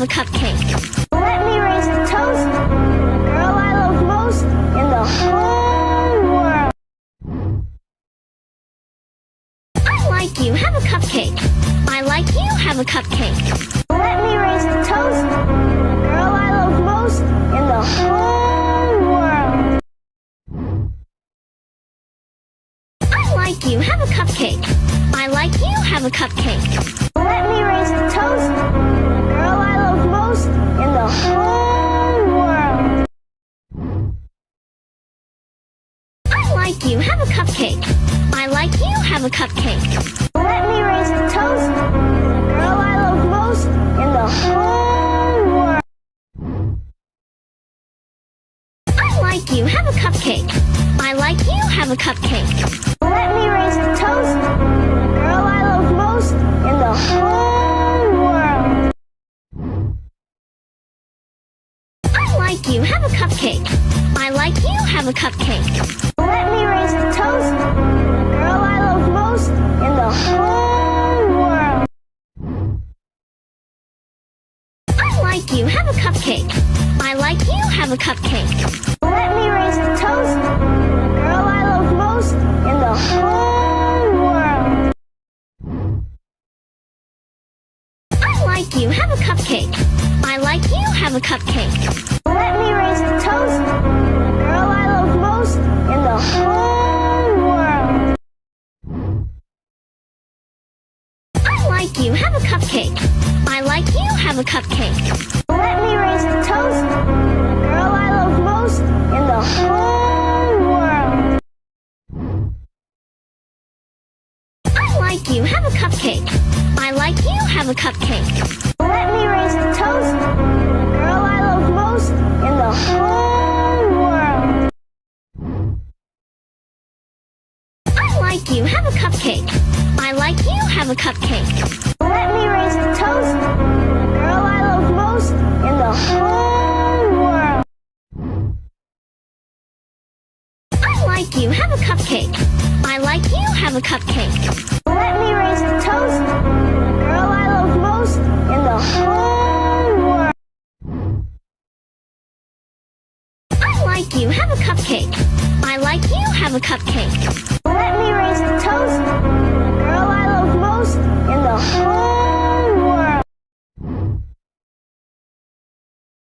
a cupcake. Let me raise a toast to the girl I love most in the whole world. I like you, have a cupcake. I like you, have a cupcake. Let me raise a toast to the girl I love most in the whole world. I like you, have a cupcake. I like you, have a cupcake. Let me raise a toast to the girl I love most in the whole world. I like you, have a cupcake. I like you, have a cupcake. Let me raise a toast to the girl I love most in the whole world. I like you, have a cupcake. I like you, have a cupcake. Let me raise a toast to the girl I love most in the whole world. I like you, have a cupcake. I like you, have a cupcake. Let me raise a toast to the girl I love most in the whole world. I like you, have a cupcake. I like you, have a cupcake. Let me raise a toast to the girl I love most in the whole world. I like you, have a cupcake. I like you, have a cupcake. Let me raise a toast to the girl I love most in the whole world. I like you, have a cupcake. I like you, have a cupcake. Let me raise a toast to the girl I love most in the whole world. I like you, have a cupcake. I like you, have a cupcake. Let me raise a toast to the girl I love most in the whole world. I like you, have a cupcake. I like you, have a cupcake. Let me raise a toast to the girl I love most in the whole world. I like you, have a cupcake. I like you, have a cupcake. Let me raise a toast to the girl I love most in the whole world. I like you, have a cupcake. I like you, have a cupcake. Let me raise a toast to the girl I love most in the whole world.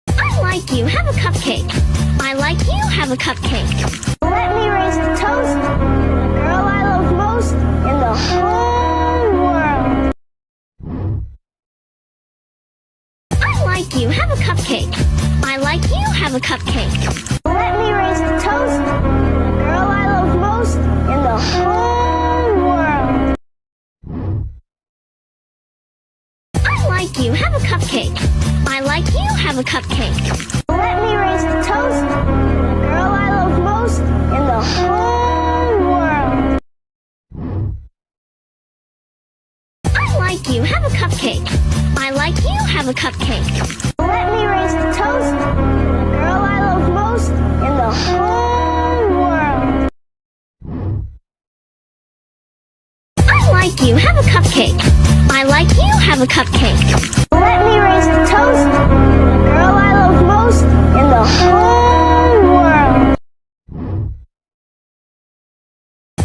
I like you, have a cupcake. I like you, have a cupcake. Let me raise a toast to the girl I love most in the whole world. I like you, have a cupcake. I like you, have a cupcake. Let me raise a toast to the girl I love most in the whole world. I like you, have a cupcake. I like you, have a cupcake. Let me raise a toast to the girl I love most in the whole world. I like you, have a cupcake. I like you, have a cupcake. Let me raise a toast to the girl I love most in the whole world. I like you, have a cupcake. I like you, have a cupcake. Let me raise a toast to the girl I love most in the whole world.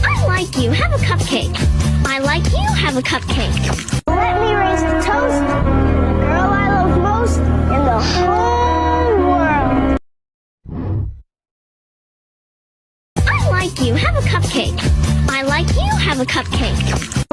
I like you, have a cupcake. I like you, have a cupcake. Let me raise a toast to the girl I love most in the whole world. I like you, have a cupcake. I like you, have a cupcake.